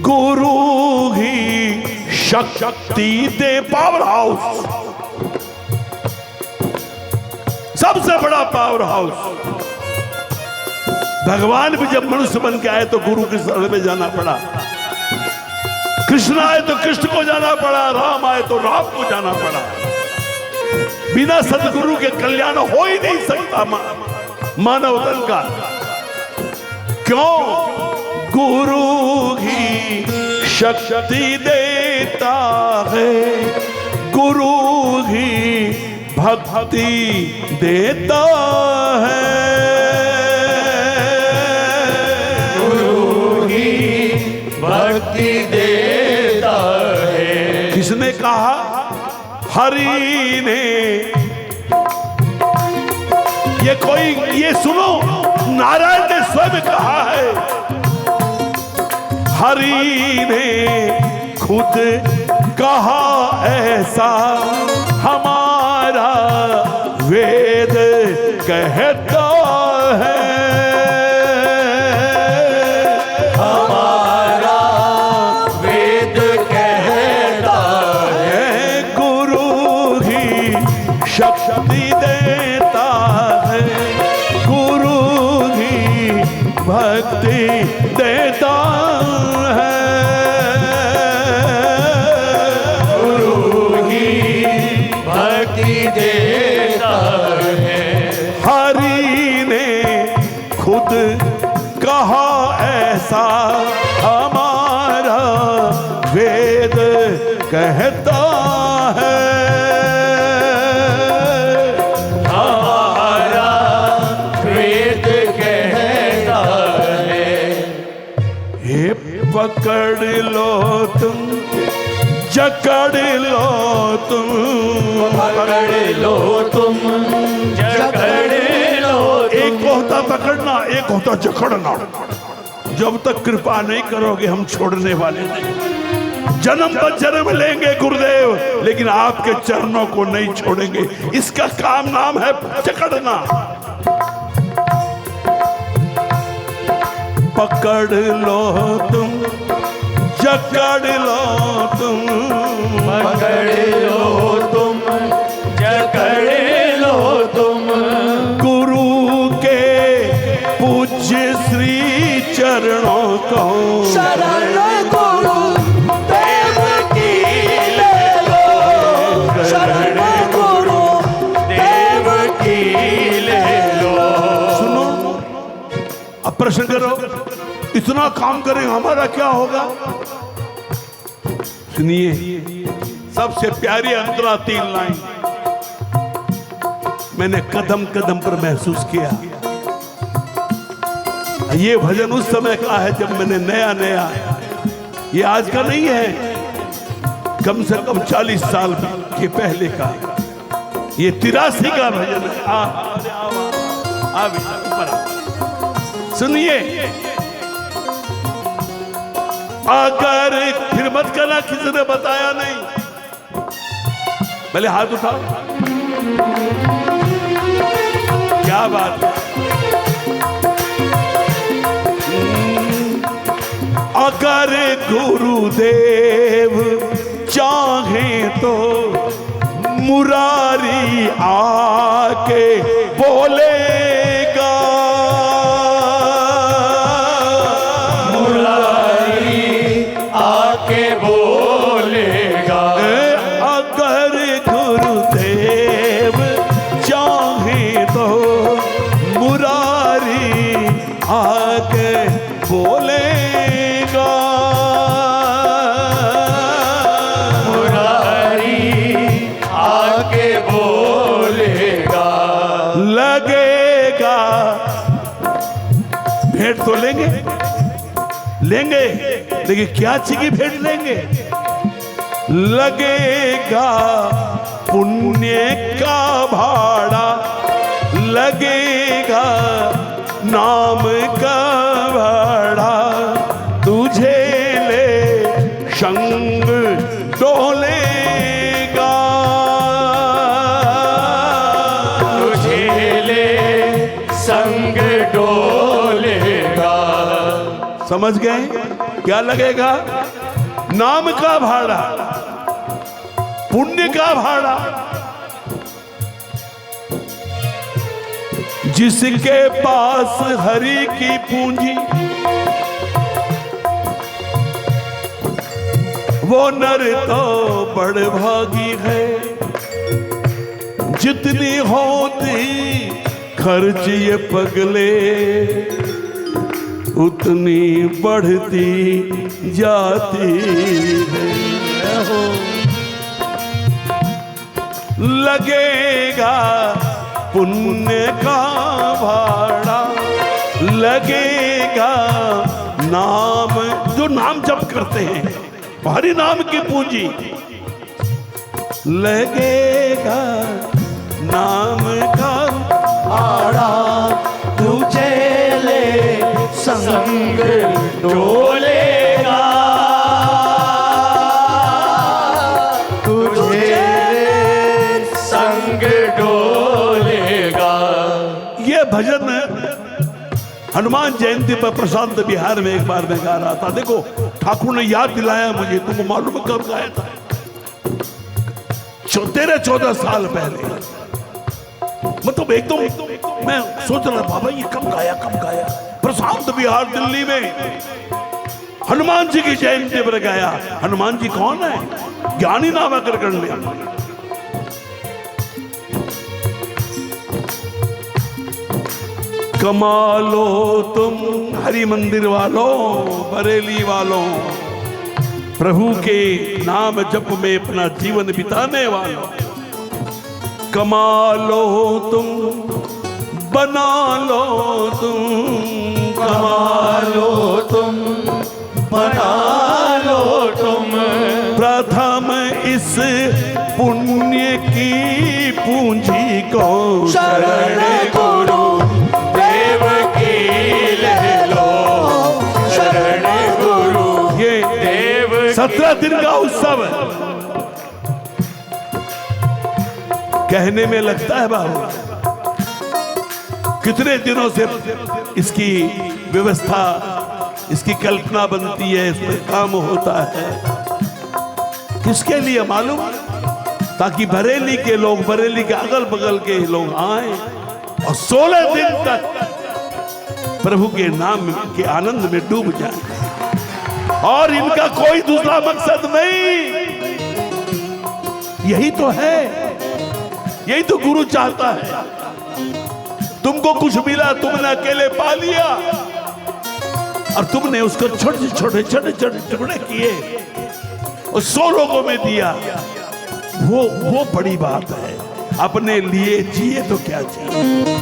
गुरु ही शक्ति दे, power house, सबसे बड़ा पावर हाउस। भगवान भी जब मनुष्य बन के आए तो गुरु के शरण में जाना पड़ा, कृष्ण आए तो कृष्ण को जाना पड़ा, राम आए तो राम को जाना पड़ा। बिना सदगुरु के कल्याण हो ही नहीं सकता मानव तन का। क्यों? गुरु ही शक्ति देता है, गुरु ही भक्ति देता है, गुरु ही भक्ति देता है। किसने कहा? हरि ने। ये सुनो, नारायण ने स्वयं कहा है। हरि ने खुद कहा ऐसा, हमारा वेद कहता है, हमारा वेद कहता है। गुरु ही शक्ति देता है, गुरु ही भक्ति देता है, गुरु ही भक्ति देता है। हरि ने खुद कहा ऐसा, हमारा वेद कहता है, हमारा वेद कहता है। हे पकड़ लो तुम, जकड़ लो तुम, पकड़ लो तुम, जकड़ लो तुम। एक होता पकड़ना, एक होता जकड़ना। जब तक कृपा नहीं करोगे हम छोड़ने वाले नहीं। जन्म पर जन्म लेंगे गुरुदेव, लेकिन आपके चरणों को नहीं छोड़ेंगे। इसका काम नाम है जकड़ना। पकड़ लो तुम, जकड़ लो तुम, पकड़ लो तुम, जकड़ लो तुम। गुरु के पूज्य श्री चरणों को शरण गुरु देव की ले लो, शरण गुरु देव की ले लो। सुनो, अब प्रश्न करो, इतना काम करें हमारा क्या होगा? सुनिए, सबसे प्यारी अंतरा 3 लाइन मैंने कदम कदम पर महसूस किया। ये भजन उस समय का है जब मैंने नया, ये आज का नहीं है, कम से कम 40 साल के पहले का। ये 83 का भजन है। सुनिए, अगर फिर मत करना किसी ने बताया नहीं, पहले हाथ उठाओ। क्या बात है? अगर गुरुदेव चाहे तो मुरारी आके बोलेगा, आके बोलेगा। अगर गुरुदेव चाहे तो मुरारी आके बोलेगा, मुरारी आके बोलेगा। लगेगा भेंट तो लेंगे, लेकिन क्या चीज की भेंट लेंगे? लगेगा पुण्य का भाड़ा, लगेगा नाम का भाड़ा, तुझे ले संग डोलेगा, तुझे ले संग डोलेगा। समझ गए? क्या लगेगा? नाम का भाड़ा, पुण्य का भाड़ा। जिसके पास हरि की पूंजी वो नर तो बड़ भागी है। जितनी होती खर्च ये पगले उतनी बढ़ती जाती है। लगेगा पुण्य का भाड़ा, लगेगा नाम, जो नाम जप करते हैं हरि नाम की पूंजी, लगेगा नाम का आड़ा तुझे ले संग डोलेगा, तुझे ले संग डोलेगा। ये भजन हनुमान जयंती पर प्रशांत बिहार में एक बार मैं गा रहा था। देखो ठाकुर ने याद दिलाया मुझे, तुमको मालूम है कब गाया था? 13-14 साल पहले। मतलब एकदम मैं सोच रहा बाबा ये कब गाया? प्रशांत बिहार दिल्ली में हनुमान जी की जयंती पर गाया। हनुमान जी कौन है? ज्ञानी नामाकर करने। कमालो तुम हरि मंदिर वालों, बरेली वालों, प्रभु के नाम जप में अपना जीवन बिताने वालों। कमालो तुम, बना लो तुम, कमालो तुम, बना लो तुम, प्रथम इस पुण्य की पूंजी को शरण गुरु देव की ले लो, शरण गुरु ये देव 17 दिन का उत्सव है। कहने में लगता है बाबू, कितने दिनों से इसकी व्यवस्था, इसकी कल्पना बनती है, इस पर काम होता है। किसके लिए मालूम? ताकि बरेली के लोग, बरेली के अगल बगल के लोग आए और 16 दिन तक प्रभु के नाम के आनंद में डूब जाए। और इनका कोई दूसरा मकसद नहीं। यही तो है, यही तो गुरु चाहता है। तुमको कुछ मिला, तुमने अकेले पा लिया और तुमने उसको छोटे छोटे टुकड़े किए और 100 लोगों में दिया। वो बड़ी बात है। अपने लिए जिए तो क्या चाहिए?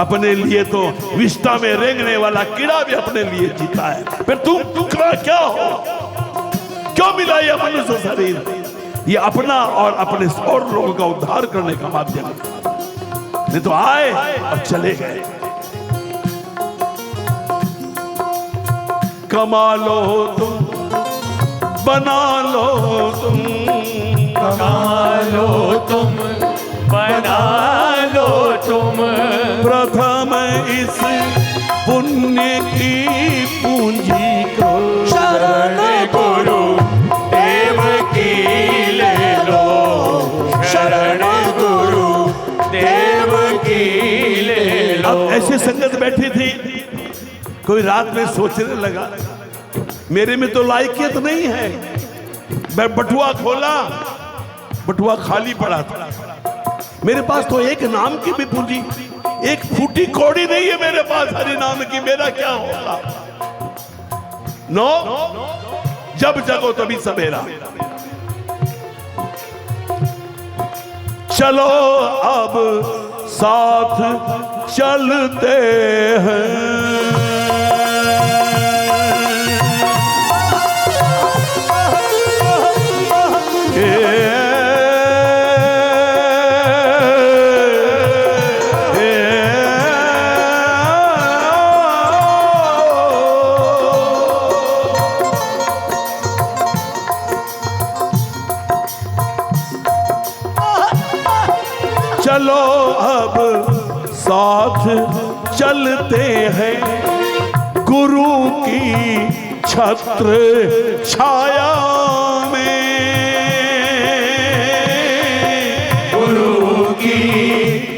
अपने लिए तो विष्ठा में रेंगने वाला कीड़ा भी अपने लिए जीता है। फिर तुम क्या हो? क्यों मिला ये मनुष्य शरीर? ये अपना और अपने और लोगों का उद्धार करने का माध्यम है। नहीं तो आए और चले गए। कमा लो तुम, बना लो तुम, कमा लो तुम, बना लो तुम, प्रथम इस पुण्य की पूंजी को शरण गुरु देव की ले लो, शरण गुरु देव की ले लो। अब ऐसी संगत बैठी थी, कोई रात में सोचने लगा मेरे में तो लायकियत नहीं है। मैं बटुआ खोला, बटुआ खाली पड़ा था। मेरे पास तो एक नाम की भी पूंजी, एक फूटी कौड़ी नहीं है मेरे पास हरि नाम की। मेरा क्या होगा? नो, जब जगो तभी सवेरा। चलो अब साथ चलते हैं। चलो अब साथ चलते हैं, गुरु की छत्र छाया में, गुरु की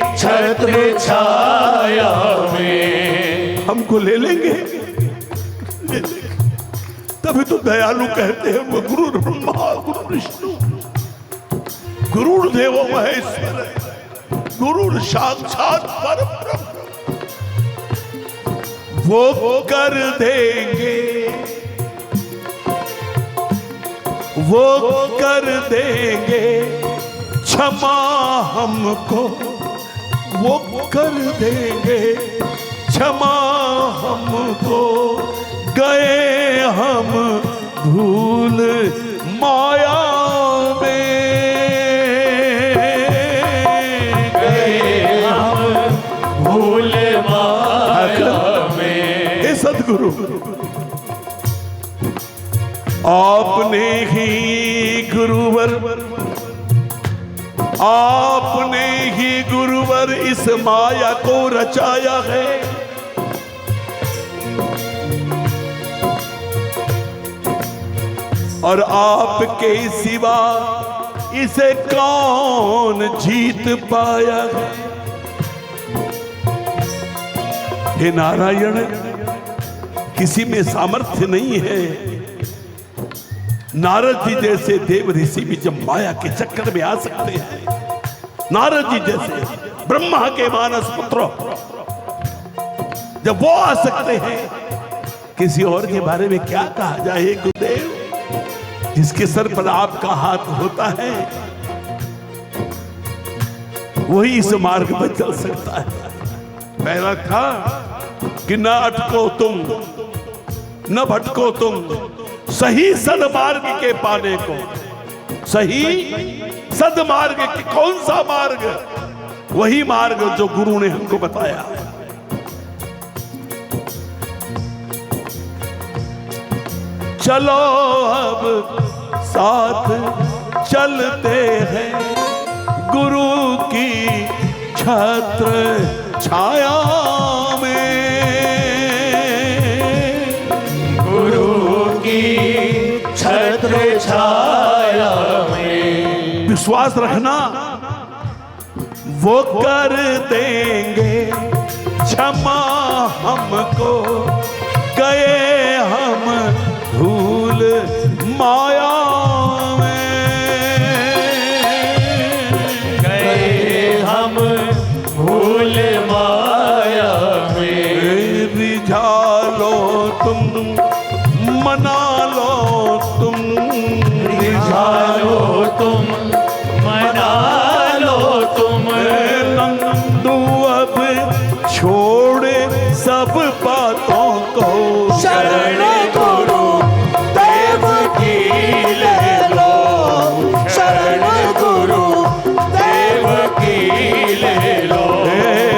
छत्र छाया में हमको ले लेंगे। तभी तो दयालु कहते हैं वो गुरु ब्रह्मा गुरु विष्णु गुरु देवो महेश्वर है, गुरु साक्षात परब्रह्म। वो कर देंगे, वो कर देंगे क्षमा हमको, वो कर देंगे क्षमा हमको। गए हम भूल माया में, गए हम भूल माया में। हे सद्गुरु, आपने ही गुरुवर, आपने ही गुरुवर इस माया को रचाया है। और आपके सिवा इसे कौन जीत पाया है। हे नारायण, किसी में सामर्थ्य नहीं है। नारद जी जैसे देव ऋषि भी जब माया के चक्कर में आ सकते हैं, नारद जी जैसे ब्रह्मा के मानस पुत्र जब वो आ सकते हैं, किसी और के बारे में क्या कहा जाए। गुरुदेव, जिसके सर पर आपका हाथ होता है वही इस मार्ग पर चल सकता है। पहला था कि न अटको तुम न भटको तुम, सही सदमार्ग के पाने को। सही सदमार्ग की कौन सा मार्ग? वही मार्ग जो गुरु ने हमको बताया। चलो अब साथ चलते हैं गुरु की छत्र छाया में, गुरु की छत्र छाया में। विश्वास रखना, वो कर देंगे क्षमा हमको। गए हम भूल माया में, गए हम भूल माया में। रिझा लो तुम, मना लो तुम, रिझा लो तुम, मना लो तुम। नंदू अब छोड़े सब बातों को, शरण गुरु देव की ले लो, शरण गुरु देव की ले लो।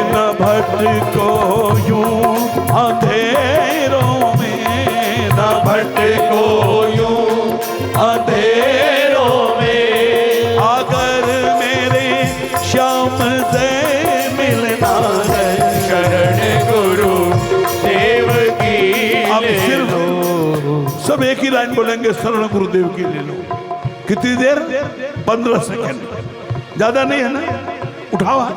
न भटको यूं अंधेरों में, न भटको यूं अंधेरों में। अगर मेरे श्याम से मिलना है, शरण गुरु देव की अब ले सिर्फ लो। सब एक ही लाइन बोलेंगे, शरण गुरुदेव की ले लो। कितनी देर? 15 सेकंड, ज्यादा नहीं है ना। उठाओ हाथ।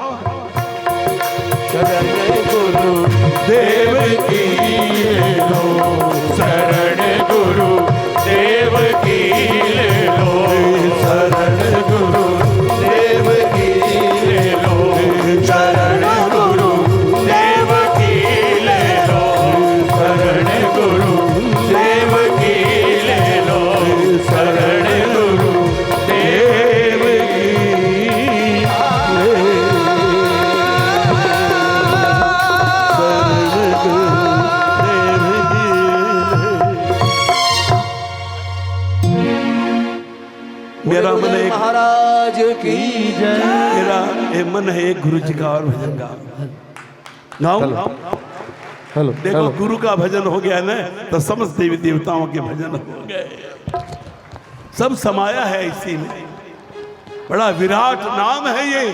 शरण गुरु देव की ले लो, शरण गुरु देव की ले लो, शरण गुरु देव की ले लो, शरण गुरु देव की ले लो, शरण गुरु देव की ले लो, शरण गुरु देव मेरा मन है, महाराज की जय। मेरा ये मन है एक गुरु जी का और भजन गाओ। हेलो देखो गुरु का भजन हो गया ना तो समस्त देवी देवताओं के भजन हो गए। सब समाया है इसी में। बड़ा विराट नाम है ये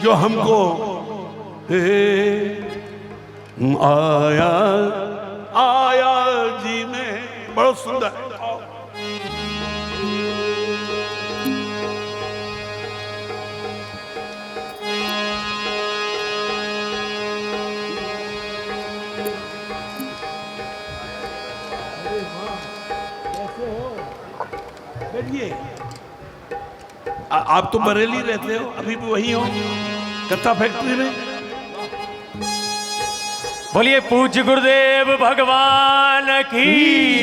जो हमको आया बहुत सुंदर। आओ। बैठिए। आप तो बरेली रहते हो, अभी भी वही हो कथा फैक्ट्री में। बोलिए पूज्य गुरुदेव भगवान की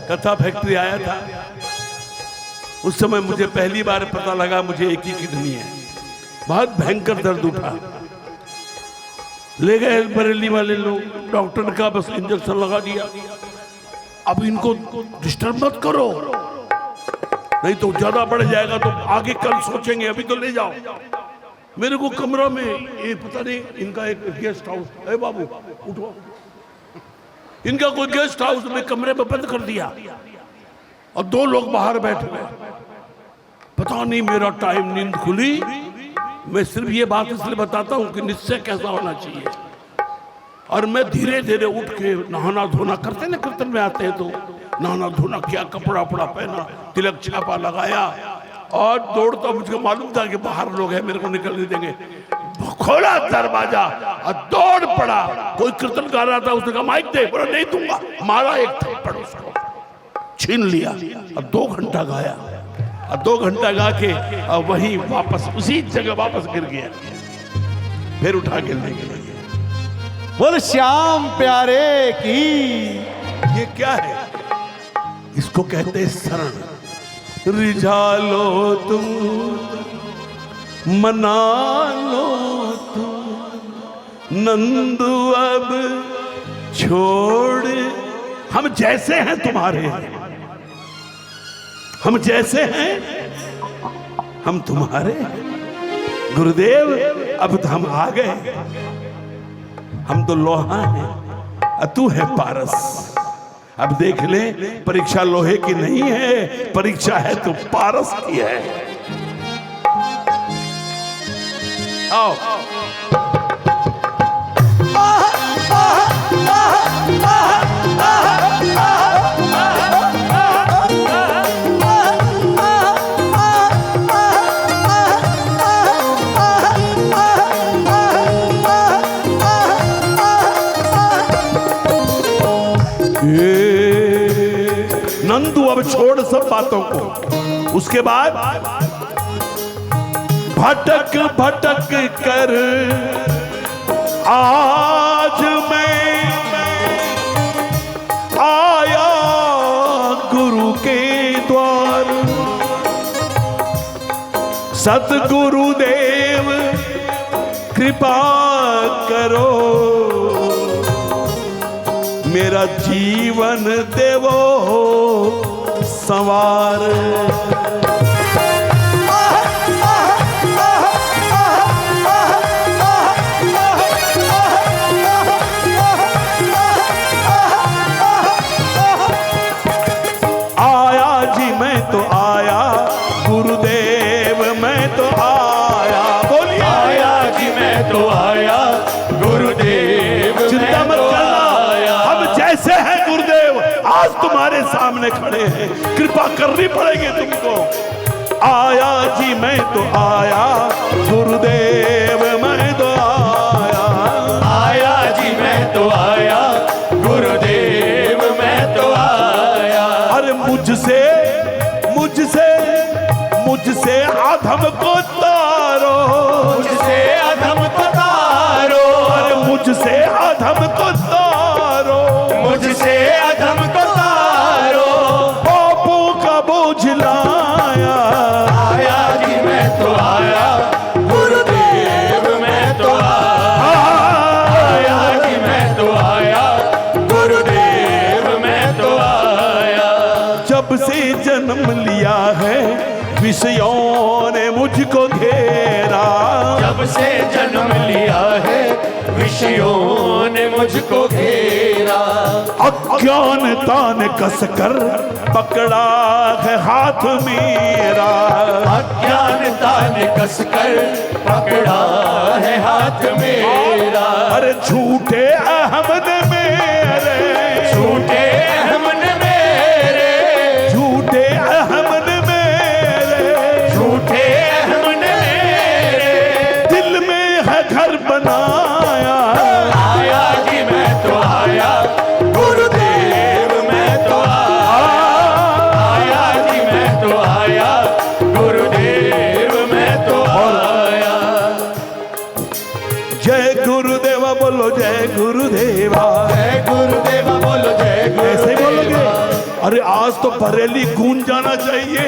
कथा फैक्ट्री आया था, उस समय मुझे पहली बार पता लगा मुझे एक ही किडनी है। बहुत भयंकर दर्द उठा, ले गए बरेली वाले लोग, डॉक्टर का बस इंजेक्शन लगा दिया। अब इनको डिस्टर्ब मत करो, नहीं तो ज्यादा बढ़ जाएगा, तो आगे कल सोचेंगे, अभी तो ले जाओ। मेरे को कमरा में ये पता नहीं इनका एक गेस्ट हाउस है, बाबू उठो, इनका कोई गेस्ट हाउस में कमरे में बंद कर दिया और 2 लोग बाहर बैठे हुए। पता नहीं मेरा टाइम नींद खुली। मैं सिर्फ ये बात इसलिए बताता हूँ कि निश्चय कैसा होना चाहिए। और मैं धीरे धीरे उठ के नहाना धोना करते ना, कीर्तन में आते हैं तो नहाना धोना किया, कपड़ा उपड़ा पहना, तिलक छापा लगाया और दौड़ता। मुझको मालूम था कि बाहर लोग हैं, मेरे को निकलने देंगे। खोला दरवाजा और दौड़ पड़ा। कोई कीर्तन गा रहा था, उसने कहा माइक दे, बोला नहीं दूंगा, मारा एक थप्पड़ उसको, छीन लिया और 2 घंटा गाया। और 2 घंटा गा के और वहीं वापस उसी जगह वापस गिर गया, फिर उठा के ले गया। बोल श्याम प्यारे की। ये क्या है? इसको कहते हैं शरण। रिझा लो तुम, मना लो तुम, नंदू अब छोड़। हम जैसे हैं तुम्हारे, हम जैसे हैं हम तुम्हारे। गुरुदेव अब तो हम आ गए, हम तो लोहा हैं, तू है पारस। अब देख ले, परीक्षा लोहे की नहीं है, परीक्षा है तो पारस की है। आओ। नंदू अब छोड़ सब बातों को। उसके बाद भटक भटक कर आज मैं आया गुरु के द्वार। सतगुरुदेव कृपा करो, मेरा जीवन देवो संवार। आया जी मैं तो आया, गुरुदेव मैं तो आया। बोलिए आया जी मैं तो आया, गुरुदेव चिंता मत करना, हम जैसे हैं गुरुदेव आज तुम्हारे सामने खड़े हैं, कृपा करनी पड़ेगी तुमको। आया जी मैं तो आया, गुरुदेव मैं तो आया। आया जी मैं तो आया, गुरुदेव मैं तो आया। अरे मुझसे मुझसे मुझसे अधम को तारो, मुझसे अधम को तारो, अरे मुझसे अधम को तारो, मुझसे अधम को तारो। पापों का बोझ लाया। आया जी मैं तो आया, गुरुदेव मैं तो आया। आया जी मैं तो आया, गुरुदेव मैं तो आया। जब से जन्म लिया है विषयों ने मुझको घेरा, जब से जन्म लिया है विषयों ने मुझको घेरा। अज्ञानता ने कसकर पकड़ा है हाथ मेरा। अज्ञानता ने कसकर पकड़ा है हाथ मेरा। अरे झूठे अहमद मेरे, झूठे जय गुरुदेवा। जय गुरुदेवा बोलो जय ऐसे ही बोलोगे? गुरुदेवा। अरे आज तो बरेली गूंज जाना चाहिए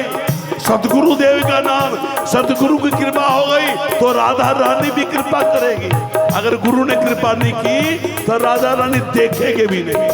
सतगुरु देव का नाम। सतगुरु की कृपा हो गई तो राधा रानी भी कृपा करेगी। अगर गुरु ने कृपा नहीं की तो राधा रानी देखेंगे भी नहीं।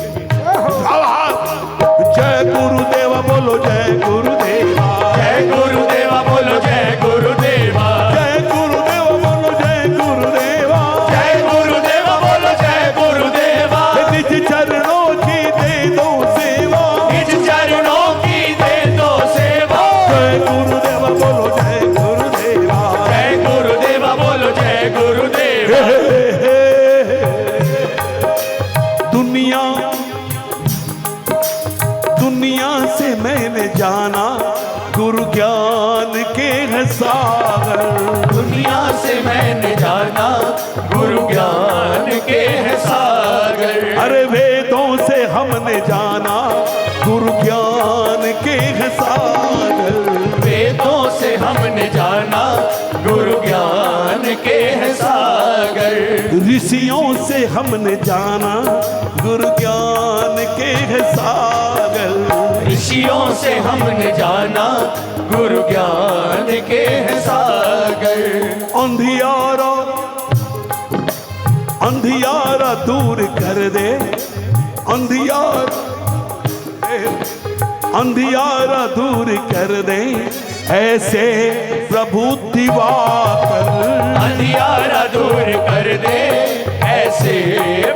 जय गुरुदेवा बोलो जय गुरुदेवा। जय गुरुदेवा बोलो जय गुरुदेवा। जय गुरुदेवा बोलो जय गुरुदेवा। जय गुरुदेवा बोलो जय गुरुदेवा। निज चरणों की दे दो सेवा। निज चरणों की दे दो सेवा। जय गुरुदेवा बोलो जय गुरुदेवा। जय गुरुदेवा बोलो जय गुरुदेवा। दुनिया दुनिया से मैंने जाना गुरु ज्ञान के है सागर। दुनिया से मैंने जाना गुरु ज्ञान के है सागर। अरे वेदों से हमने जाना गुरु ज्ञान के है सागर। वेदों से हमने जाना गुरु ज्ञान के है सागर। ऋषियों से हमने जाना गुरु ज्ञान के है सागर। ऋषियों से हमने जाना गुरु ज्ञान के है सागर। अंधियारा अंधियारा दूर कर दे। अंधियारा दूर कर दे ऐसे प्रभु दिवाकर। अंधियारा दूर कर दे ऐसे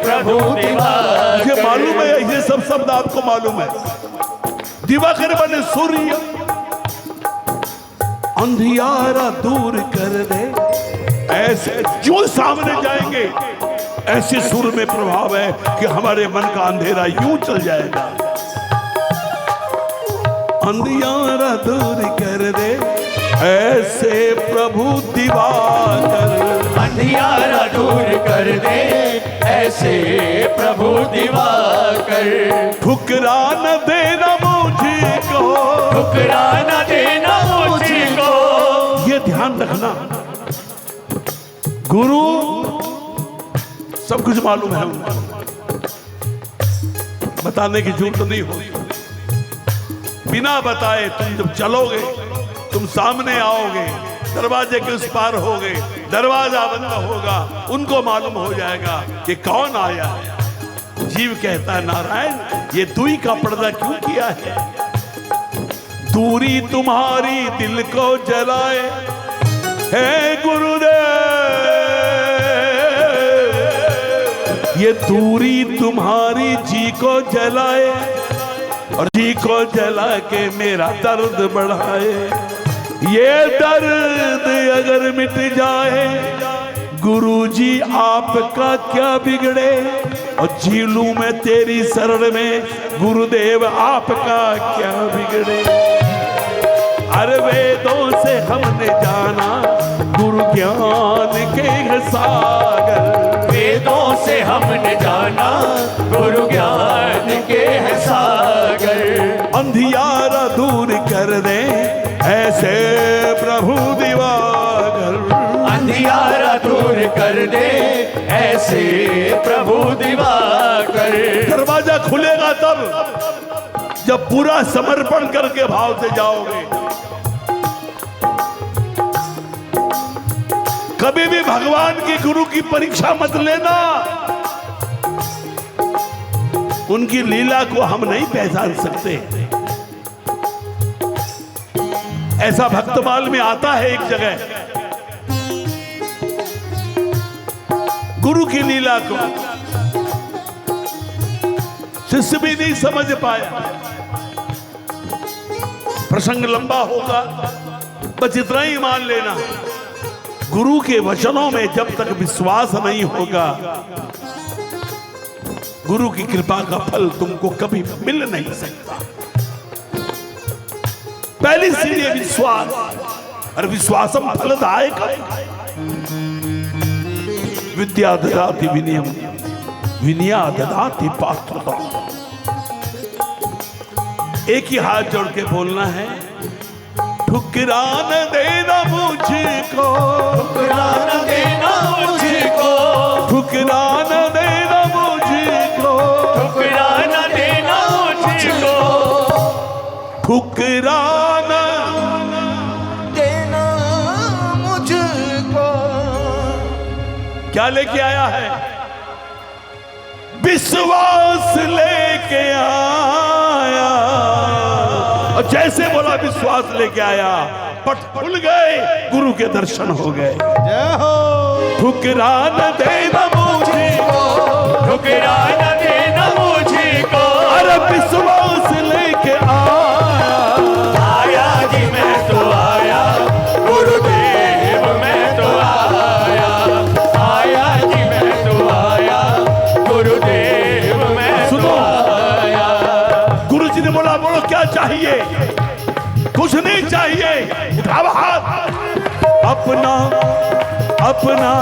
प्रभु दिवाकर। ये मालूम है, ये सब शब्द आपको मालूम है। दिवाकर बने सूर्य। अंधियारा दूर कर दे ऐसे, जो सामने जाएंगे ऐसे सुर में प्रभाव है कि हमारे मन का अंधेरा यूं चल जाएगा। अंधियारा दूर कर दे ऐसे प्रभु दिवाकर। अंधियारा दूर कर दे ऐसे प्रभु दिवाकर। ठुकरा न देना मुझको। ठुकरा न देना मुझको। ये ध्यान रखना, गुरु सब कुछ मालूम है उनको, बताने की जरूरत नहीं होगी। बिना बताए तुम जब चलोगे, तुम सामने आओगे, दरवाजे के उस पार होगे, दरवाजा बंद होगा, उनको मालूम हो जाएगा कि कौन आया है। जीव कहता है नारायण ये दूरी का पर्दा क्यों किया है। दूरी तुम्हारी दिल को जलाए है गुरुदेव। ये दूरी तुम्हारी जी को जलाए और जी को जला के मेरा दर्द बढ़ाए। ये दर्द अगर मिट जाए गुरुजी आपका क्या बिगड़े। और झीलू में तेरी शरण में गुरुदेव आपका क्या बिगड़े। अरे वेदों से हमने जाना गुरु ज्ञान के सागर। वेदों से हमने जाना गुरु ज्ञान के है सागर। अंधियारा दूर कर दे ऐसे प्रभु दिवाकर। अंधियारा दूर कर दे ऐसे प्रभु दिवाकर। दरवाजा खुलेगा तब जब पूरा समर्पण करके भाव से जाओगे। कभी भी भगवान की गुरु की परीक्षा मत लेना। उनकी लीला को हम नहीं पहचान सकते। ऐसा भक्तमाल में आता है एक जगह, गुरु की लीला को शिष्य भी नहीं समझ पाया। प्रसंग लंबा होगा, बस इतना ही मान लेना, गुरु के वचनों में जब तक विश्वास नहीं होगा गुरु की कृपा का फल तुमको कभी मिल नहीं सकता। पहली सीढ़ी विश्वास, और विश्वासम फलदायकम। विद्या ददाति विनयम, विनया ददाति पात्रता। एक ही हाथ जोड़ के बोलना है, ठुकरा न देना मुझको। ठुकरा न देना मुझको। ठुकरा न देना ठुकराना देना मुझको। क्या लेके आया है? विश्वास लेके आया। और जैसे बोला विश्वास लेके आया, पट खुल गए, गुरु के दर्शन हो गए। जय हो। ठुकरान देना मुझको, ठुकराना देना मुझको। अरे विश्वास लेके आया। आया जी मैं तो आया, गुरुदेव मैं तो आया। आया जी मैं तो आया, गुरुदेव मैं तो सुनो। आया। गुरु जी ने बोला, बोलो क्या चाहिए? कुछ नहीं चाहिए, उठाओ हाथ। अपना अपना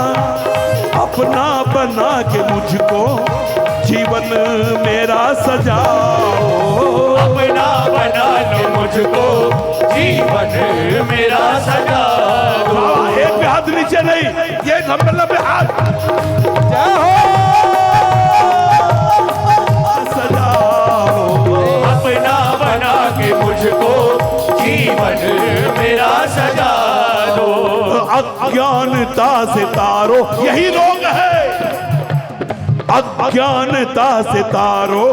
अपना बना के मुझको जीवन मेरा सजाओ। अपना बना लो मुझको, जीवन मेरा सजा दो। एक पे हाथ नीचे नहीं, ये लंबे लंबे हाथ। जय हो। सजाओ। अपना बना के मुझको जीवन मेरा सजा दो। अज्ञानता से तारो, यही रोग है। अज्ञानता से तारो,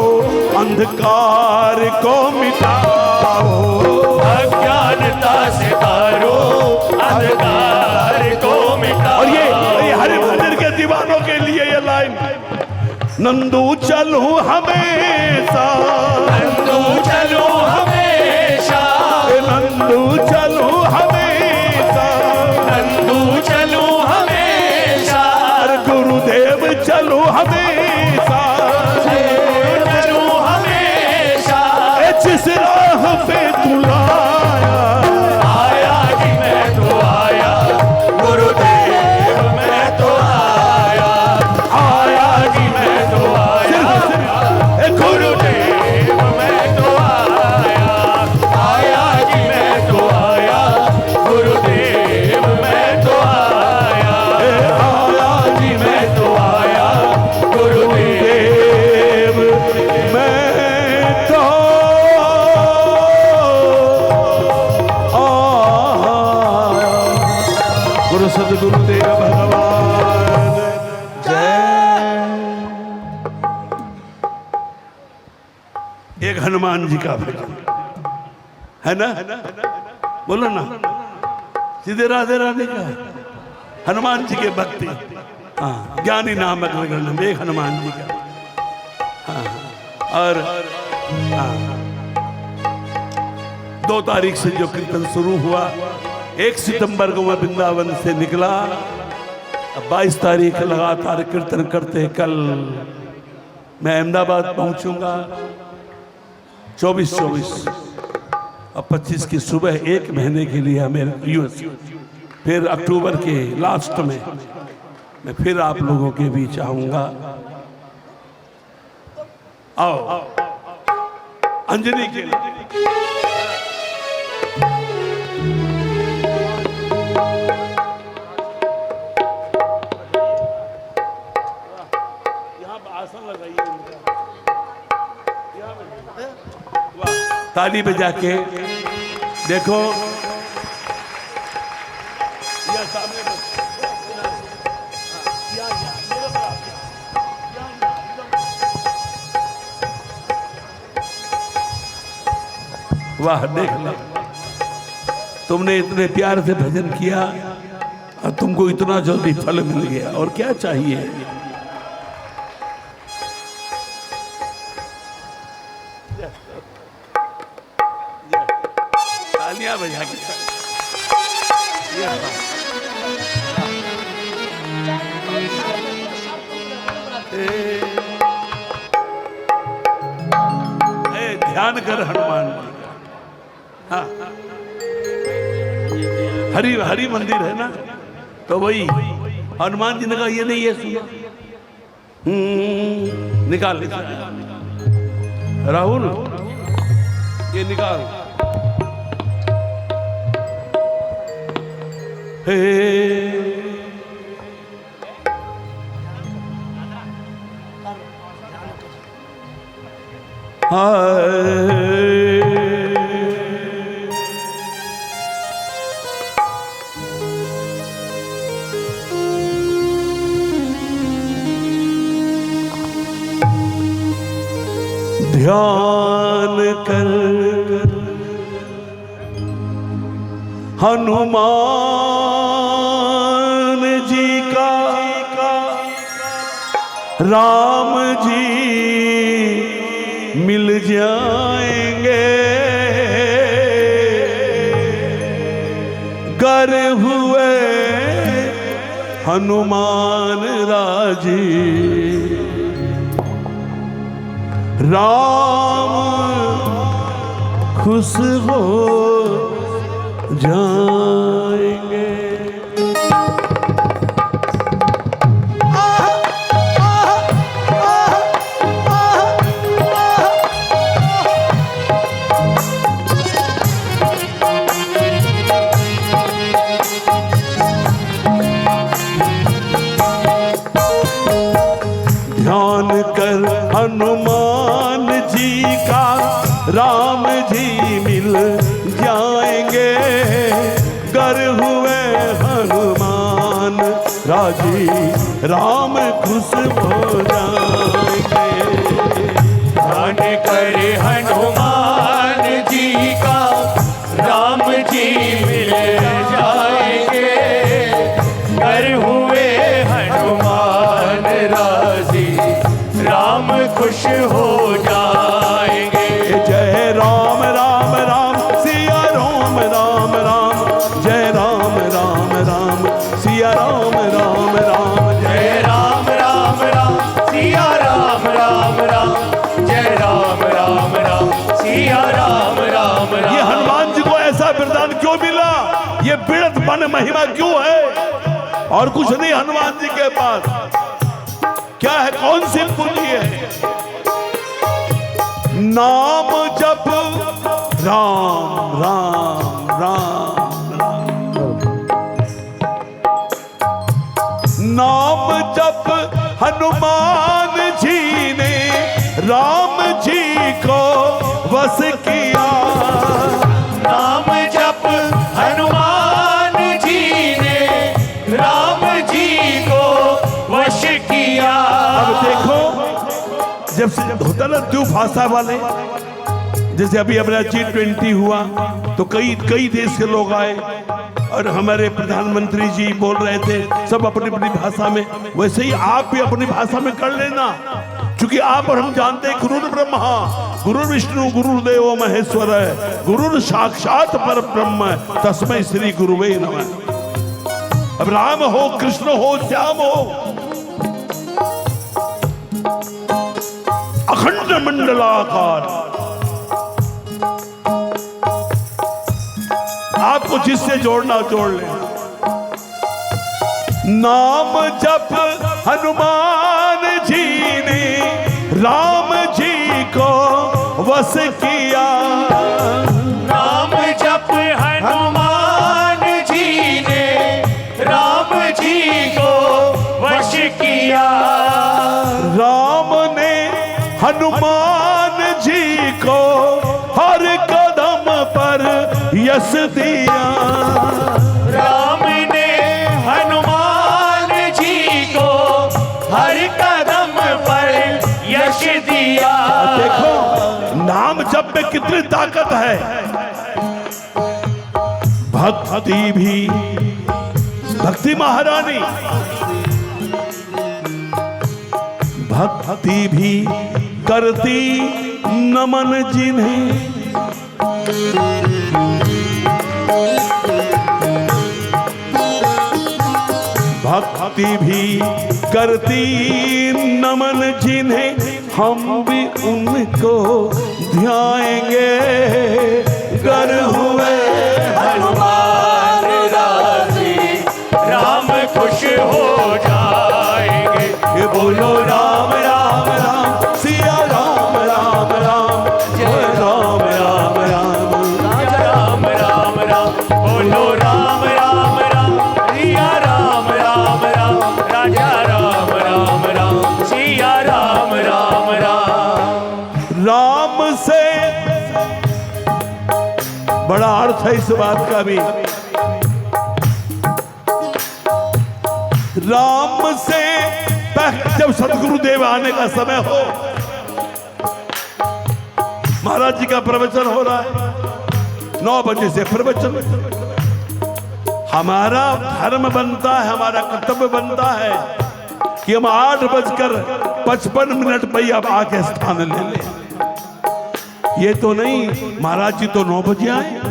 अंधकार को मिटाओ। अज्ञानता से तारो, अंधकार को मिटाओ। और ये हरि मंदिर के दीवानों के लिए ये लाइन, नंदू चलूं हमेशा, नंदू चलो हमेशा, नंदू चलूं हमेशा, नंदू चलो हमेशा, अरे गुरुदेव चलूं हमेशा, चलो हमेशा। ए जिस राह पे तू लाया। आया जी मैं तो आया, गुरुदेव मैं तो आया। आया जी मैं तो आया, ए गुरुदेव मैं तो आया। आया जी मैं तो आया, गुरुदेव मैं तो आया। आया जी मैं तो आया, गुरुदेव गुरुदेव मैं तो आया। गुरु सद्गुरुदेव भगवान एक हनुमान जी का भजन है ना, बोलो ना, सीधे राधे राधे का हनुमान जी के भक्ति। हाँ, ज्ञानी नामक ग्रंथ एक हनुमान जी का। हाँ, और हाँ, 2 तारीख से जो कीर्तन शुरू हुआ, 1 सितंबर को मैं वृंदावन से निकला, अब 22 तारीख लगातार कीर्तन करते। कल मैं अहमदाबाद पहुंचूंगा, 24 और 25 की सुबह 1 महीने के लिए हमें यूएस, फिर अक्टूबर के लास्ट में मैं फिर आप लोगों के बीच आऊंगा। आओ अंजनी के लिए। यहाँ आसन लगाइए, ताली बजा के देखो। या सामने वाह, देख लो, तुमने इतने प्यार से भजन किया और तुमको इतना जल्दी फल मिल गया, और क्या चाहिए। तालियां बजा के ध्यान कर हनुमान जी का। हाँ, हरि हरि मंदिर है ना, तो वही हनुमान जी ने कहा ये नहीं, ये सुनो, निकाल राहुल, ये निकाल। हे हाय ध्यान कर हनुमान जी का राम जी मिल जाएंगे। गर हुए हनुमान राजी राम खुश हो जाएंगे। ध्यान कर हनुमान जी का राम जी मिल जाएंगे। गर हुए हनुमान राजी राम खुश हो जाएंगे। ध्यान कर हनुमान जी का राम जी मिल जाएंगे। गर हुए हनुमान राजी राम खुश हो जाएंगे। जय राम राम राम सिया राम राम राम। जय राम राम राम सिया राम राम राम। जय राम राम राम सिया राम राम राम। जय राम राम राम सिया राम राम राम। ये हनुमान जी को ऐसा वरदान क्यों मिला? ये बिड़त बन महिमा क्यों है? और कुछ नहीं हनुमान जी के पास क्या है? कौन सी पूंजी है? नाम जप राम राम राम राम। नाम जप हनुमान जी ने राम जी को वश किया। नाम जप हनुमान जी ने राम जी को वश किया। अब देखो जब से होता ना द्विभाषा वाले, जैसे अभी अपना G20 हुआ तो कई देश के लोग आए और हमारे प्रधानमंत्री जी बोल रहे थे सब अपनी अपनी भाषा में। वैसे ही आप भी अपनी भाषा में कर लेना, क्योंकि आप और हम जानते हैं गुरु ब्रह्मा गुरु विष्णु गुरुदेव महेश्वर है, गुरु साक्षात पर ब्रह्म तस्मै श्री गुरुवे नमः। अब राम हो कृष्ण हो श्याम हो अखंड मंडलाकार, आपको जिससे जोड़ना जोड़ ले। नाम जप हनुमान जी ने राम जी को वश किया। नाम जप हनुमान जी ने राम जी को वश किया। राम ने हनुमान जी को हर कदम पर यश दिया। राम ने हनुमान जी को हर कदम पर यश दिया। देखो नाम जप में कितनी ताकत है। भक्ति भी भक्ति महारानी, भक्ति भी करती नमन जिन्हें। भक्ति भी करती नमन जिन्हें, हम भी उनको ध्याएंगे। गर हुए हनुमान राजी राम खुश हो जाएंगे। ये बोलो राम राम राम सिया राम राम राम। जय राम राम राम राजा राम राम राम। बोलो राम राम राम सिया राम राम राम। राजा राम राम राम सिया राम राम राम। राम से बड़ा अर्थ है इस बात का भी। राम से जब सदगुरुदेव आने का समय हो महाराज जी का प्रवचन हो रहा है, 9 बजे से प्रवचन। हमारा धर्म बनता है, हमारा कर्तव्य बनता है कि हम 8:55 पर अब आके स्थान ले लें। ये तो नहीं, महाराज जी तो 9 बजे आए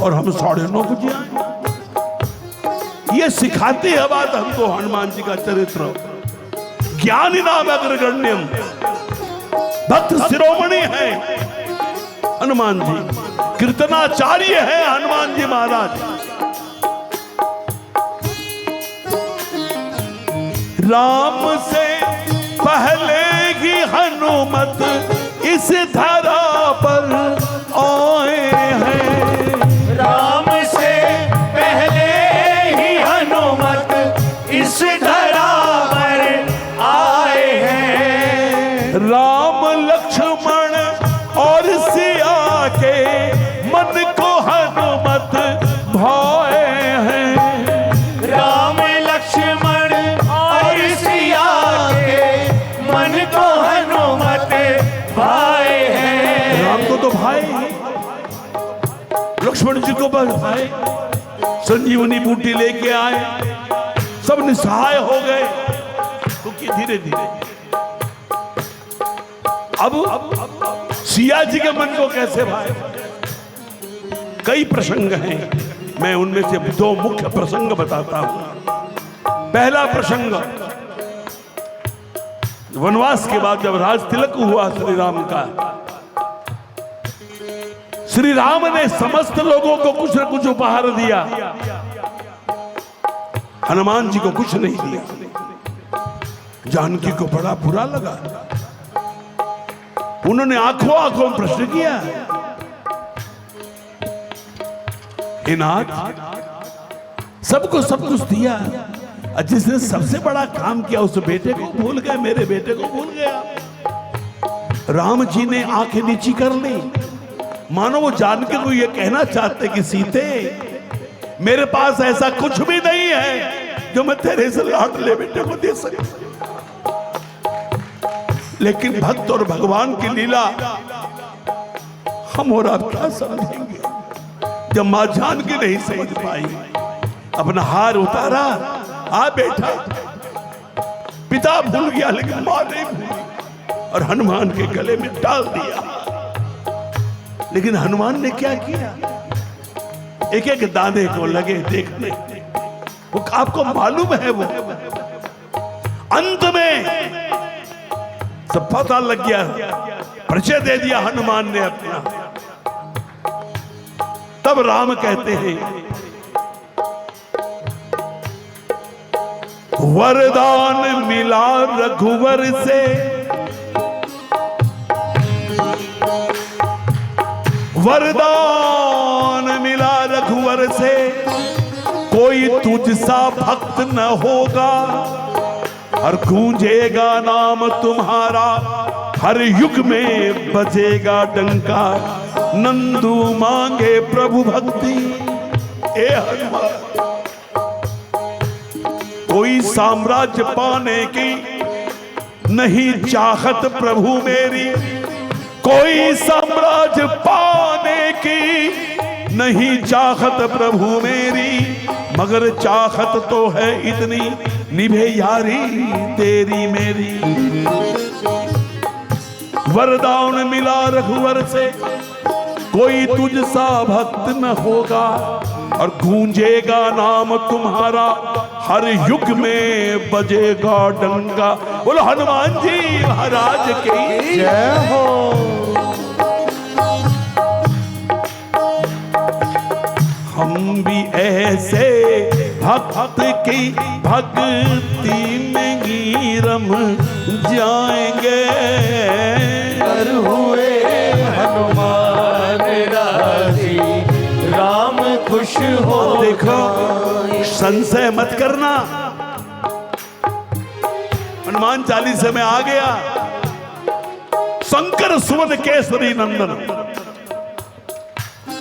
और हम 9:30 बजे आए। ये सिखाते हैं बात हमको हनुमान जी का चरित्र। ज्ञानी नाम अग्रगण्यम, भक्त शिरोमणि है हनुमान जी, कीर्तनाचार्य है हनुमान जी महाराज। राम से पहले ही हनुमत इस धरा पर आए हैं। राम से पहले ही हनुमत इस धरा पर आए हैं। राम लक्ष्मण और सिया के मन को हनुमत भाए हैं। राम लक्ष्मण और सिया के मन को हनुमत भाए हैं। राम को तो भाई, लक्ष्मण जी को बस भाई, संजीवनी बूटी लेके आए, सब निसहाय हो गए। क्योंकि धीरे धीरे अब सिया जी के मन को कैसे भाई। कई प्रसंग हैं, मैं उनमें से 2 मुख्य प्रसंग बताता हूं। पहला प्रसंग, वनवास के बाद जब राज तिलक हुआ श्री राम का, श्री राम ने समस्त लोगों को कुछ न कुछ उपहार दिया, हनुमान जी को कुछ नहीं दिया। जानकी को बड़ा बुरा लगा, उन्होंने आंखों आंखों में प्रश्न किया, हे नाथ, सबको सब कुछ दिया, जिसने सबसे बड़ा काम किया उस बेटे को भूल गए, मेरे बेटे को भूल गया। राम जी ने आंखें नीची कर ली, मानो वो जानकी को ये कहना चाहते कि सीते, मेरे पास ऐसा कुछ भी नहीं है जो मैं तेरे से लाडले बेटे को दे सकूं। लेकिन भक्त और भगवान की लीला हम और आप क्या समझेंगे। जब मां जानकी नहीं समझ पाई, अपना हार उतारा, आ बैठा, पिता भूल गया लेकिन मां नहीं भूली, और हनुमान के गले में डाल दिया। लेकिन हनुमान ने क्या किया, एक एक दाने को लगे देखने, वो आपको मालूम है, वो अंत में सब पता लग गया, परिचय दे दिया हनुमान ने अपना। तब राम कहते हैं, वरदान मिला रघुवर से, वरदान मिला रघुवर से, कोई तुझसा भक्त न होगा, और गूंजेगा नाम तुम्हारा, हर युग में बजेगा डंका, नंदू मांगे प्रभु भक्ति। ए हनुमान, कोई साम्राज्य पाने की नहीं चाहत प्रभु मेरी, कोई साम्राज्य पाने की नहीं चाहत प्रभु मेरी, मगर चाहत तो है इतनी, निभे यारी तेरी मेरी। वरदान मिला रघुवर से, कोई तुझसा भक्त न होगा, और गूंजेगा नाम तुम्हारा, हर युग में बजेगा डंका। बोलो हनुमान जी महाराज की जय हो। हम भी ऐसे भक्त की भक्ति में रम जाएंगे, कर हुए हनुमान राजी, राम खुश हो। देखो, संशय मत करना, हनुमान 40 में आ गया। शंकर सुवन केसरी नंदन,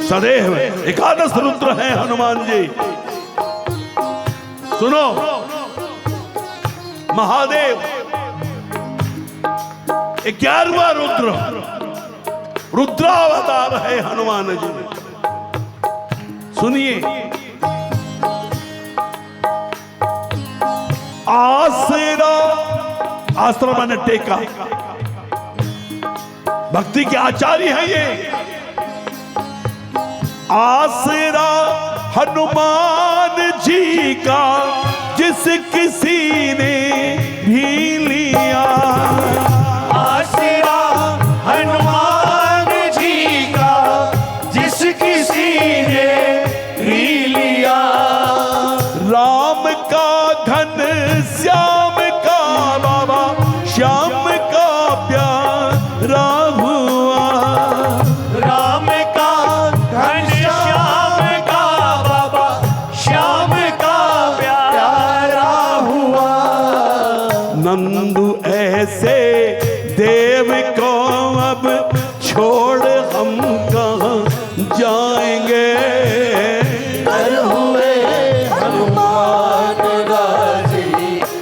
सदैव एकादश रुद्र हैं हनुमान जी। सुनो, महादेव 11वां रुद्र, रुद्रावतार है हनुमान जी। सुनिए, आसरा, आसरा माने टेका, भक्ति के आचार्य हैं ये। आसरा हनुमान जी का जिस किसी ने भी लिया, आसरा हनुमान जी का जिस किसी ने भी लिया, राम का घन श्याम का बाबा श्याम का प्यारा हुआ, राम का घन श्याम का बाबा श्याम का प्यारा हुआ। नंदू ऐसे देव को अब छोड़ हम कहाँ जाएंगे, कर हुए हनुमान राजी,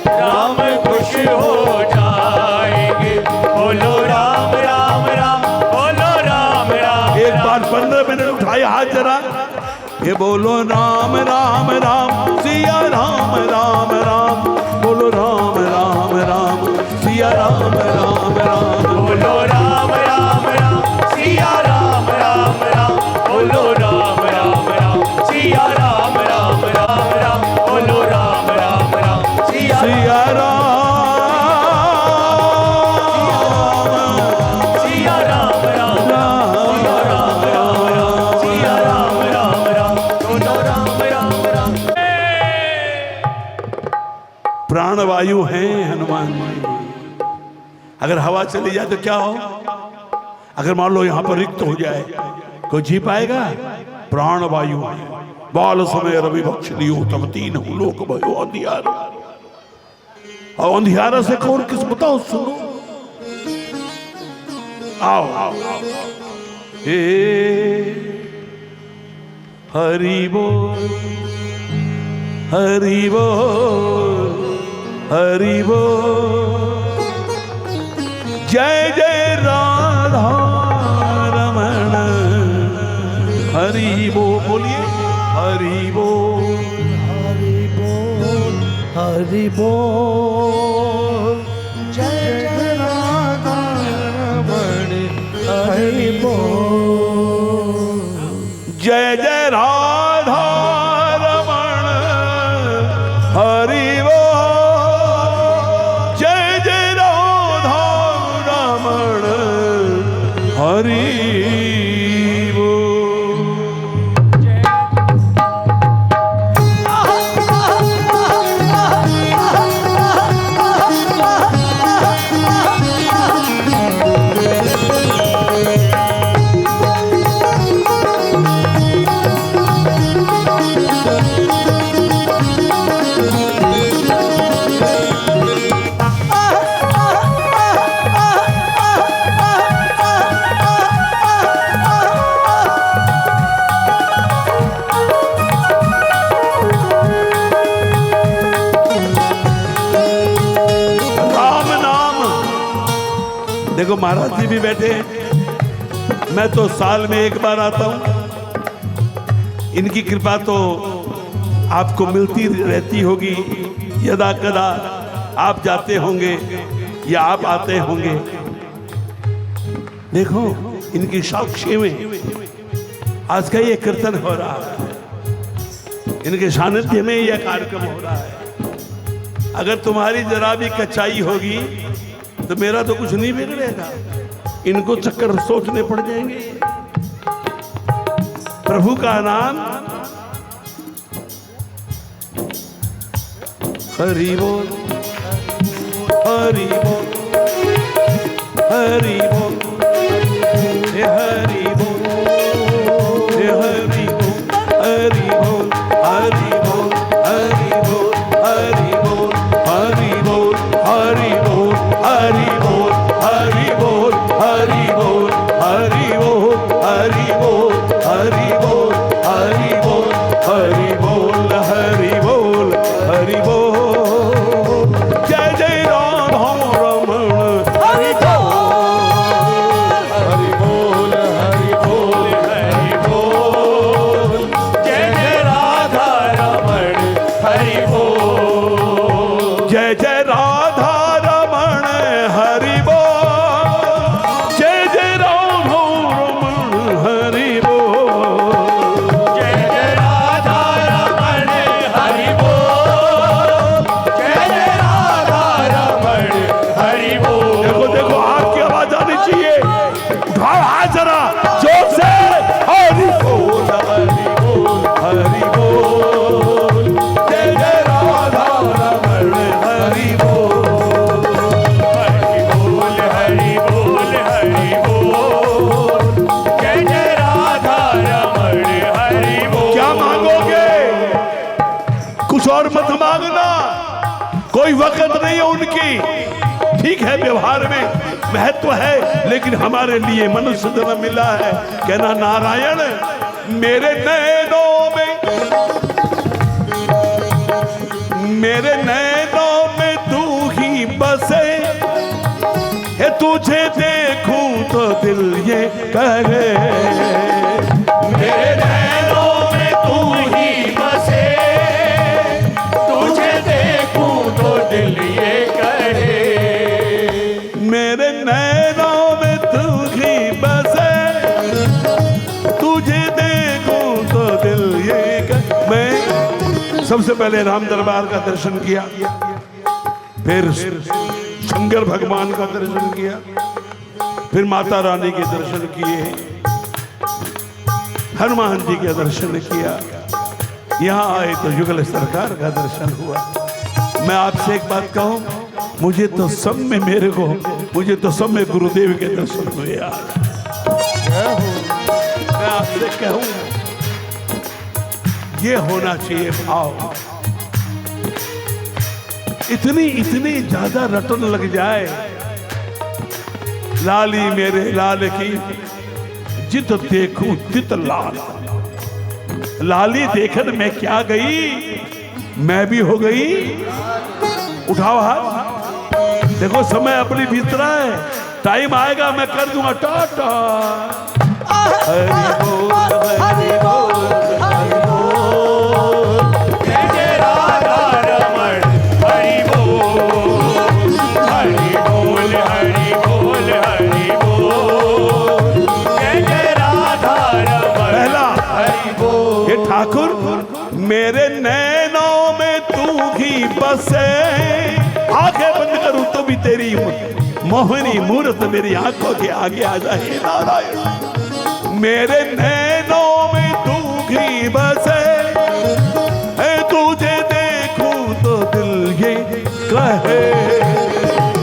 राम खुश हो जाएंगे। बोलो राम राम राम, बोलो राम राम। एक बार 15 मिनट उठाए हाथ जरा, ये बोलो राम राम राम सिया राम राम राम, बोलो राम राम राम सिया राम राम राम, बोलो राम राम राम सिया राम राम राम, बोलो राम राम राम सिया राम राम राम राम, बोलो राम राम राम सिया सिया राम सिया राम राम राम, सिया राम राम राम, बोलो राम राम राम। प्राणवायु हैं हनुमान जी। अगर हवा चली जाए तो क्या हो, अगर मान लो यहां पर रिक्त हो जाए, कोई जी पाएगा? प्राणवायु है। बाल समय रवि बख्श लियो तब तीन लोक भयो अंधियारा, और अंधियारा से कौन किस बताओ, सुनो। आओ, आओ, आओ। हे हरि बोल, हरि बोल, हरि बोल, जय जय राधा रमण, हरि बोल, बोलिए हरि बोल, हरि बोल, हरि बोल, जय जय राधा रमण, हरि बोल, जय जय राधा रमण, हरि बोल, जय जय राधा रमण, हरि बोल। देखो महाराज जी भी बैठे हैं, मैं तो साल में एक बार आता हूं, इनकी कृपा तो आपको मिलती रहती होगी, यदा कदा आप जाते होंगे या आप आते होंगे। देखो इनकी साक्षी में आज का ये कीर्तन हो रहा है, इनके सानिध्य में यह कार्यक्रम हो रहा है। अगर तुम्हारी जरा भी कच्चाई होगी तो मेरा तो कुछ नहीं बिगड़ेगा, इनको चक्कर सोचने पड़ जाएंगे। प्रभु का नाम हरि बोल, हरि बोल, हरि बोल, हे हरि बोल, हे हरि बोल, हरि बोल, हरि बोल, हरि बोल, हरि बोल, हरि बोल, हरि बोल, हरि बोल, हरि बोल, हरि बोल, हरि बोल, हरि बोल, हरि बोल, हरि बोल, हरि बोल, हरि बोल, हरि बोल, जय जय राधा रमण, हरि बोल, वक्त नहीं है उनकी। ठीक है, व्यवहार में महत्व है, लेकिन हमारे लिए मनुष्य जन्म मिला है। कहना नारायण मेरे नैनों में तू ही बसे, है तुझे देखूं तो दिल ये करे। मेरे नैनों में तू ही बसे, तुझे देखूं तो दिल ये कहे। मेरे नैनों में तू ही बसे, तुझे देखूं तो दिल ये करे। मैं सबसे पहले राम दरबार का दर्शन किया, फिर शंकर भगवान का दर्शन किया, फिर माता रानी के दर्शन किए, हनुमान जी के दर्शन किया, यहाँ आए तो युगल सरकार का दर्शन हुआ। मैं आपसे एक बात कहूं, मुझे तो सब में गुरुदेव के दर्शन हुए यार। मैं आपसे कहूं, ये होना चाहिए भाव। इतनी ज्यादा रटन लग जाए, लाली मेरे लाल की जित देखूं तित लाल। लाली देखन मैं क्या गई, मैं भी हो गई। उठाओ हाथ, देखो समय अपनी भीतर है, टाइम आएगा मैं कर दूंगा टाटा। हरि बोल हरि बोल हरि बोल, जय जय राधा रमण हरि बोल, हरि बोल हरि बोल हरि बोल, जय जय राधा रमण पहला हरि बोल। ये ठाकुर मेरे नैनों में तू ही बसे, आंखें बंद करूं तो भी तेरी मोहनी मूरत मेरी आंखों के आगे आ जाए। नारायण मेरे नैनों में तू ही बसे, तुझे देखूं तो दिल ये कहे।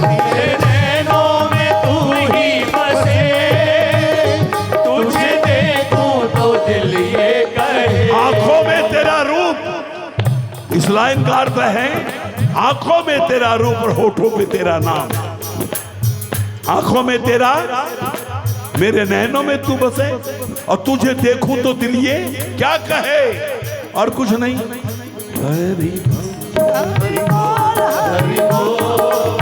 मेरे नैनों में तू ही बसे, तुझे देखूं तो दिल ये कहे। आंखों में तेरा रूप, इस लाइन का अर्थ है आंखों में तेरा रूप और होठों पे तेरा नाम। आंखों में तेरा, मेरे नैनों में तू बसे, और तुझे देखूं तो दिल ये क्या कहे, और कुछ नहीं। हरि हरि बोल,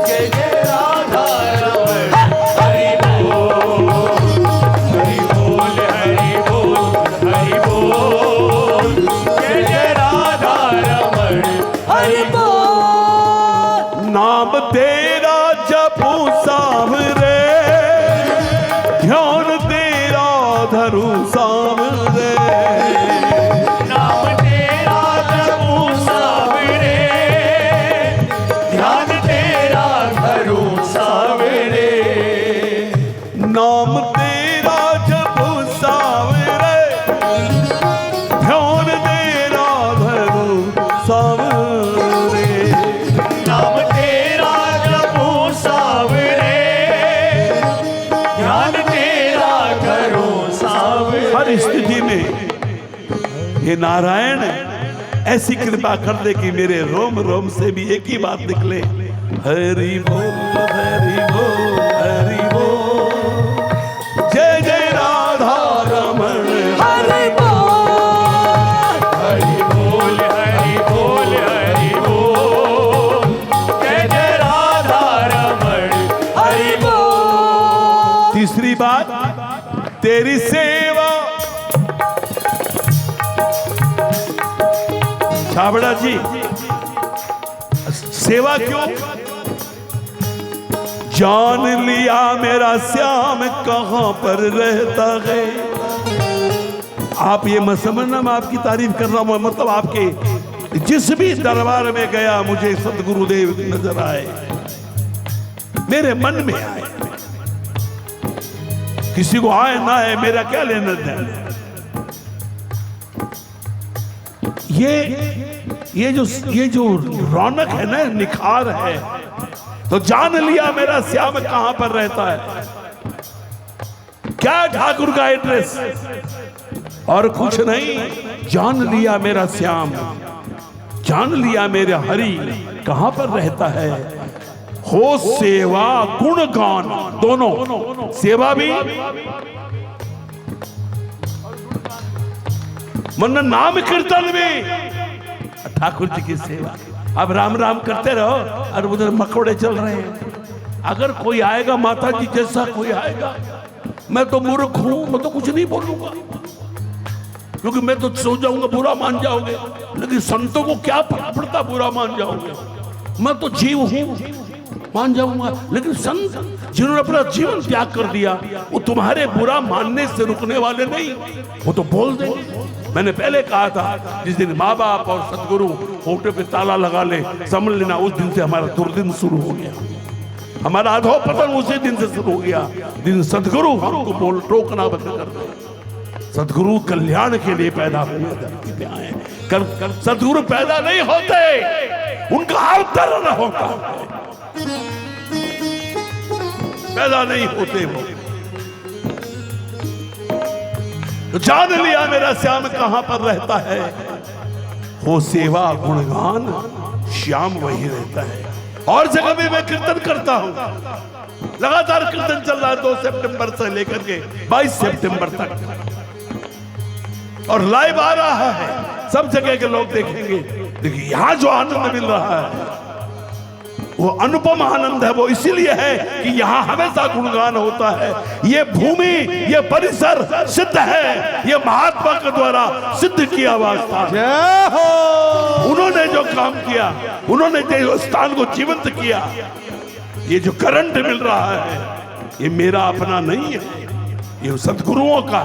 जय जय राधा रमण हरि बोल, हरि बोल हरि बोल हरि बोल, जय जय राधा रमण हरि बोल। नाम तेरा जपूं सांवरे, ध्यान तेरा धरूं सांवरे। नाम तेरा जपूं सांवरे, ध्यान तेरा धरूं सांवरे। नाम तेरा जपूं सांवरे, ध्यान तेरा धरूं सांवरे। नाम तेरा जपूं सांवरे, ध्यान तेरा करूं सांवरे। हर स्थिति में ये नारायण ऐसी कृपा कर दे कि मेरे रोम रोम से भी एक ही बात निकले, हरि बोल हरि बोल हरि बोल, जय जय राधा रमण हरि बोल, हरि बोल हरि बोल हरि बोल, जय जय राधा रमण हरि बोल। तीसरी बात, तेरी सेवा। छाबड़ा जी, सेवा क्यों? जान लिया मेरा श्याम कहां पर रहता है। आप ये मत समझना मैं आपकी तारीफ कर रहा हूं, मतलब आपके जिस भी दरबार में गया मुझे सतगुरुदेव नजर आए, मेरे मन में आए। किसी को आए ना आए मेरा क्या लेना देना। ये जो रौनक है ना, निखार है, तो जान लिया मेरा श्याम कहां पर रहता है। क्या ठाकुर का एड्रेस और कुछ नहीं, जान लिया मेरा श्याम, जान लिया मेरे हरि कहां पर रहता है? हो सेवा गुणगान दोनों, सेवा भी वरना नाम कीर्तन भी। ठाकुर जी की सेवा, अब राम राम करते रहो और उधर मकोड़े चल रहे हैं। अगर कोई आएगा माता जी जैसा कोई आएगा, मैं तो मूर्ख हूं, मैं तो कुछ नहीं बोलूंगा, क्योंकि मैं तो सो जाऊंगा, बुरा मान जाओगे। लेकिन संतों को क्या फर्क पड़ता, बुरा मान जाओगे। मैं तो जीव हूं, मान जाऊंगा। लेकिन संत जिन्होंने अपना जीवन त्याग कर दिया, वो तुम्हारे बुरा मानने से रुकने वाले नहीं, वो तो बोल देंगे। मैंने पहले कहा था, जिस दिन माँ बाप और सदगुरु होठे पे ताला लगा ले, समझ लेना उस दिन से हमारा दुर्दिन शुरू हो गया, हमारा अधोपतन उसी दिन से शुरू हो गया, दिन सदगुरु हमको बोल टोकना बंद कर दे। सदगुरु कल्याण के लिए पैदा हुए, धरती पे आए। सदगुरु पैदा नहीं होते, उनका अवतरण होता है, पैदा नहीं होते वो। तो जान लिया मेरा श्याम कहां पर रहता है। हो सेवा गुणगान, श्याम वही रहता है। और जगह भी मैं कीर्तन करता हूं, लगातार कीर्तन चल रहा है 2 सितंबर से लेकर के 22 सितंबर तक, और लाइव आ रहा है, सब जगह के लोग देखेंगे। देखिए यहां जो आनंद मिल रहा है वो अनुपम आनंद है। वो इसीलिए है कि यहां हमेशा गुणगान होता है। ये भूमि, ये परिसर सिद्ध है, ये महात्मा के द्वारा सिद्ध किया हुआ स्थान। उन्होंने जो काम किया, उन्होंने जो स्थान को जीवंत किया, ये जो करंट मिल रहा है, ये मेरा अपना नहीं है, ये सद्गुरुओं का।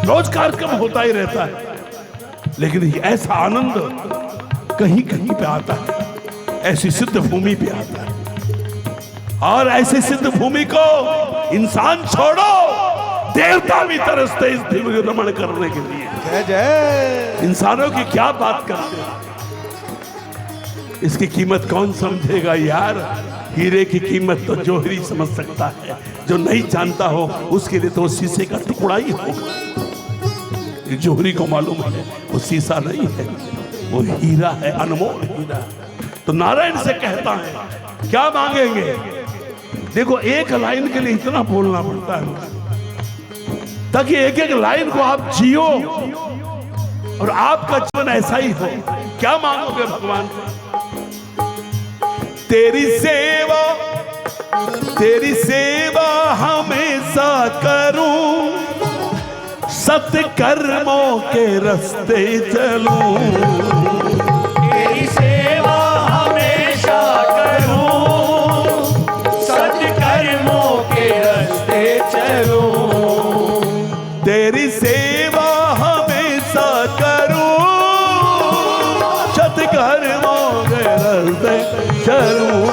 रोज कार्यक्रम होता ही रहता है, लेकिन ऐसा आनंद कहीं कहीं पे आता है, ऐसी सिद्ध भूमि पे आता है। और ऐसी सिद्ध भूमि को इंसान छोड़ो, देवता भी तरसते इस भूमि को रमण करने के लिए। जय जय। इंसानों की क्या बात करते हैं, इसकी कीमत कौन समझेगा यार। हीरे की कीमत तो जौहरी समझ सकता है, जो नहीं जानता हो उसके लिए तो शीशे का टुकड़ा ही होगा। जौहरी को मालूम है वो शीशा नहीं है, वो हीरा है, अनमोल हीरा। तो नारायण से कहता है क्या मांगेंगे। देखो एक लाइन के लिए इतना बोलना पड़ता है, ताकि एक एक लाइन को आप जियो और आपका जीवन ऐसा ही हो। क्या मांगोगे भगवान से? तेरी सेवा हमेशा करूं, सत्कर्मों के रास्ते चलूं। तेरी सेवा हमेशा करूं, सत्कर्मों के रास्ते चलूं। तेरी सेवा हमेशा करूं, सत्कर्मों के रास्ते चलूं।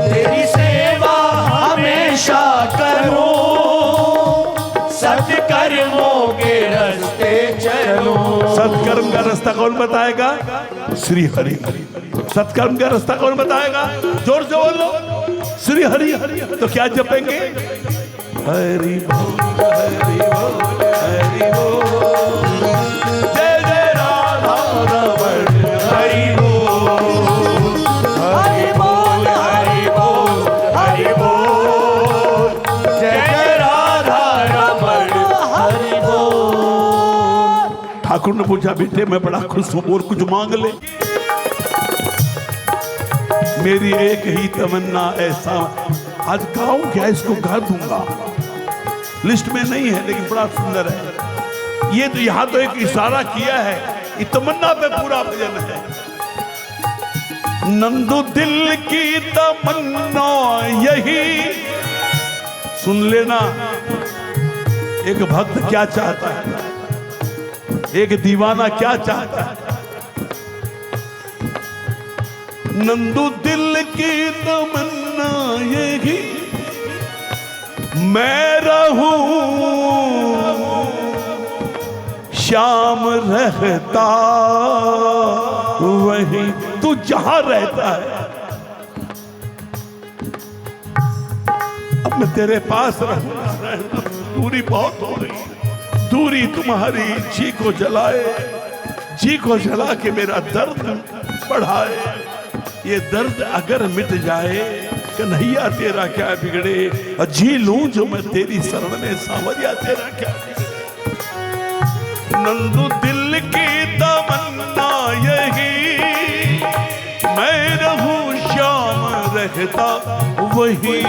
तेरी सेवा हमेशा करूं, सत्कर्मों के रास्ते चलूं। सत्कर्म का रास्ता कौन बताएगा? श्री हरि। सत्कर्म का रास्ता कौन बताएगा? जोर से बोलो, श्री हरि। तो क्या जपेंगे? हरि बोल, हरि बोल, हरि बोल, जय जय राधा रमण, हरि बोल, हरि बोल, हरि बोल, हरि बोल, जय जय राधा रमण, हरि बोल। ठाकुर ने पूछा बेटे मैं बड़ा खुश हूं, और कुछ मांग ले। मेरी एक ही तमन्ना ऐसा, आज गाऊं क्या, इसको गा दूंगा, लिस्ट में नहीं है लेकिन बड़ा सुंदर है। ये तो यहां तो एक इशारा किया है, ये तमन्ना पे पूरा भजन है। नंदू दिल की तमन्ना यही, सुन लेना। एक भक्त क्या चाहता है, एक दीवाना क्या चाहता है। नंदू दिल की तमन्ना यही, मैं रहूं श्याम रहता वहीं, तू जहां रहता है। अब मैं तेरे पास रहूंगा, दूरी बहुत हो गई। दूरी तुम्हारी जी को जलाए, जी को जला के मेरा दर्द बढ़ाए। ये दर्द अगर मिट जाए, कन्हैया तेरा क्या बिगड़े, और जी लूं जो मैं तेरी शरण में, सांवरिया तेरा क्या बिगड़े। नंदू दिल की तमन्ना यही, मैं रहूं श्याम रहता वही।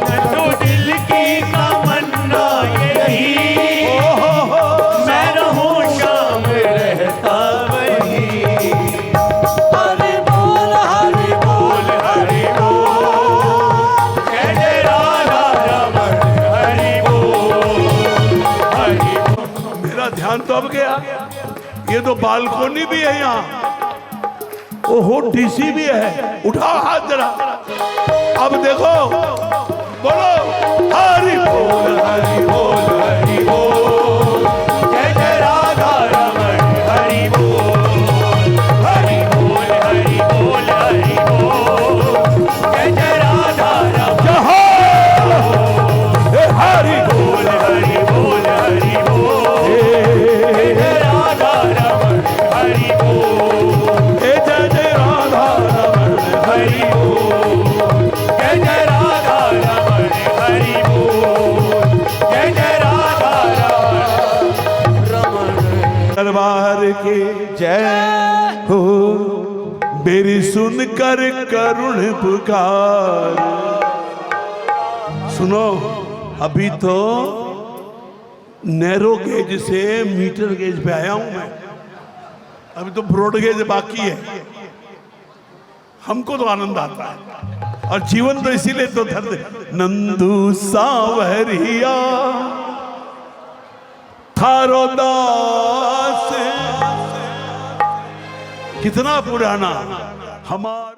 नंदू दिल की तमन्ना यही, मैं रहूं श्याम रहता वही। हरि बोल हरि बोल हरि बोल, जय जय राधा रमण हरि बोल, हरि बोल। मेरा ध्यान तो अब गया, ये तो बालकोनी भी है यहाँ, ओहो टीसी भी है। उठाओ हाथ जरा, अब देखो, बोलो हरि बोल हरि बोल हरि बोल, जय जय राधा रमण हरि बोल, हरि बोल हरि बोल हरि बोल, जय जय राधा रमण हरि बोल, हरि बोल हरि बोल, जय जय राधा रमण हरि बोल, जय जय राधा रमण हरि बोल, जय जय राधा रमण हरि बोल, जय जय राधा रमण। दरबार के जय हो, मेरी सुनकर करुण पुकार। सुनो, अभी तो नैरो गेज से मीटर गेज पे आया हूं मैं, अभी तो ब्रॉड गेज बाकी है। हमको तो आनंद आता है, और जीवन तो इसीलिए तो धरते। नंदू सांवरिया थारो दास, कितना पुराना हमारा